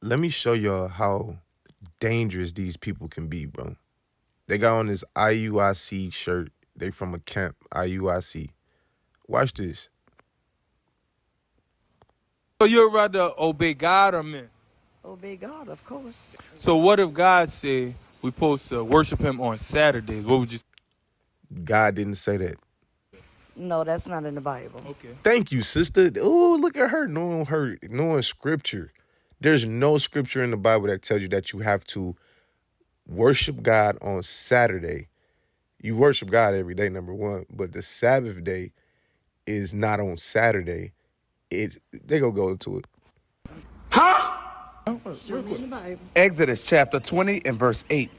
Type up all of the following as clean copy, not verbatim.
Let me show y'all how dangerous these people can be, bro. They got on this IUIC shirt. They from a camp, IUIC. Watch this. So you'd rather obey God or men? Obey God, of course. So what if God said we supposed to worship him on Saturdays? What would you say? God didn't say that. No, that's not in the Bible. Okay. Thank you, sister. Oh, look at knowing scripture. There's no scripture in the Bible that tells you that you have to worship God on Saturday. You worship God every day, number one, but the Sabbath day is not on Saturday. They gonna go into it. Show me in the Bible. Exodus chapter 20 and verse 8.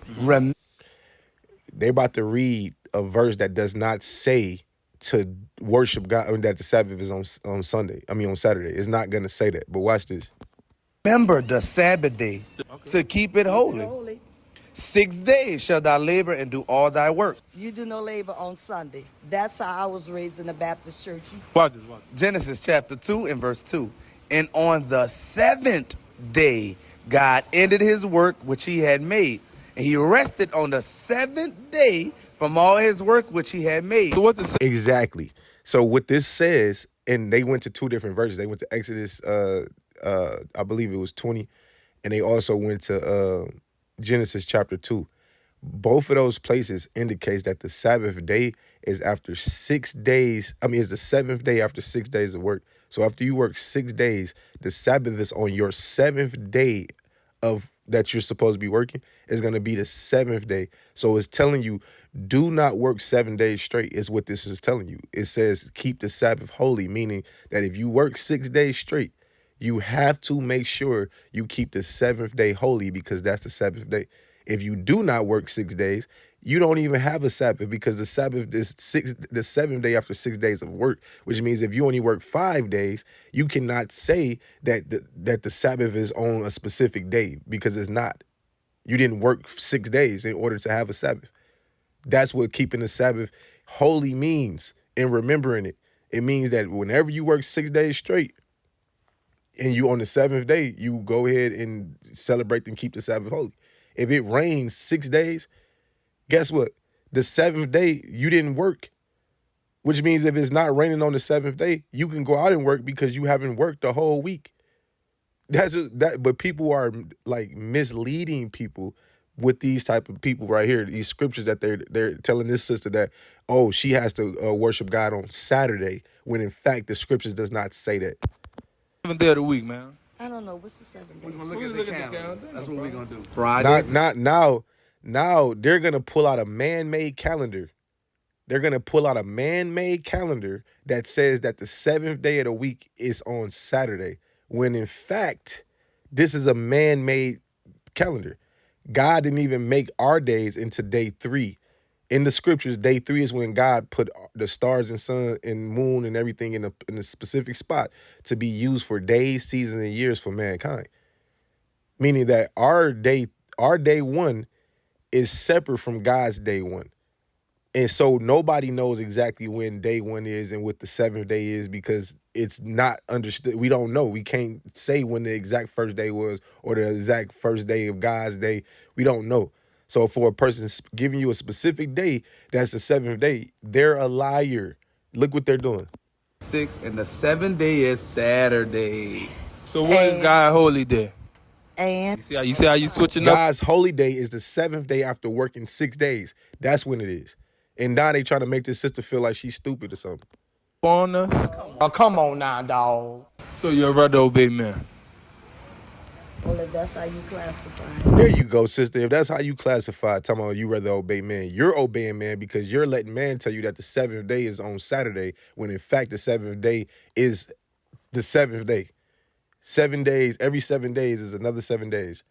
They about to read a verse that does not say to worship God, that the Sabbath is on Sunday. I mean on Saturday. It's not gonna say that. But watch this. Remember the Sabbath day to keep it holy. Holy. 6 days shall thou labor and do all thy work. You do no labor on Sunday. That's how I was raised in the Baptist church. Watch this. Genesis chapter 2 and verse 2. And on the seventh day, God ended his work which he had made. And he rested on the seventh day from all his work which he had made. So what to say? Exactly. So what this says, and they went to two different verses. They went to Exodus, I believe it was 20, and they also went to Genesis chapter 2. Both of those places indicates that the Sabbath day is after 6 days. I mean, it's the seventh day after 6 days of work. So after you work 6 days, the Sabbath is on your seventh day of that you're supposed to be working is going to be the seventh day. So it's telling you, do not work 7 days straight is what this is telling you. It says keep the Sabbath holy, meaning that if you work 6 days straight, you have to make sure you keep the seventh day holy because that's the Sabbath day. If you do not work 6 days, you don't even have a Sabbath because the Sabbath is the seventh day after 6 days of work, which means if you only work 5 days, you cannot say that that the Sabbath is on a specific day because it's not. You didn't work 6 days in order to have a Sabbath. That's what keeping the Sabbath holy means and remembering it. It means that whenever you work 6 days straight, and you on the seventh day, you go ahead and celebrate and keep the Sabbath holy. If it rains 6 days, guess what? The seventh day, you didn't work, which means if it's not raining on the seventh day, you can go out and work because you haven't worked the whole week. But people are like misleading people with these type of people right here, these scriptures that they're telling this sister that, oh, she has to worship God on Saturday, when in fact the scriptures does not say that. 7th day of the week, man. I don't know. What's the seventh day? Look at the calendar. That's what we're going to do. Not now they're gonna pull out a man-made calendar. They're gonna pull out a man-made calendar that says that the seventh day of the week is on Saturday, when in fact this is a man-made calendar. God didn't even make our days into day 3. In the scriptures, day 3 is when God put the stars and sun and moon and everything in a specific spot to be used for days, seasons, and years for mankind. Meaning that our day 1 is separate from God's day 1. And so nobody knows exactly when day 1 is and what the seventh day is because it's not understood. We don't know. We can't say when the exact first day was or the exact first day of God's day. We don't know. So for a person giving you a specific day, that's the seventh day, they're a liar. Look what they're doing. 6 and the 7th day is Saturday. So what is God holy day? And You see how you switching up? God's holy day is the seventh day after working 6 days. That's when it is. And now they trying to make this sister feel like she's stupid or something. On us. Oh, come on now, dog. So you'd rather obey men? well, if that's how you classify. There you go, sister. If that's how you classify, talking about you rather obey man, you're obeying man because you're letting man tell you that the seventh day is on Saturday, when in fact the seventh day is the seventh day. 7 days, every 7 days is another 7 days.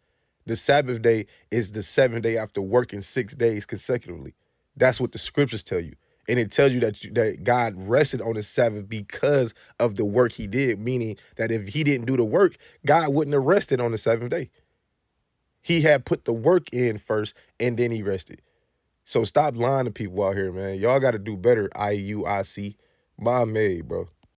The Sabbath day is the seventh day after working 6 days consecutively. That's what the scriptures tell you. And it tells you that God rested on the Sabbath because of the work he did, meaning that if he didn't do the work, God wouldn't have rested on the seventh day. He had put the work in first and then he rested. So stop lying to people out here, man. Y'all got to do better, IUIC. My maid, bro.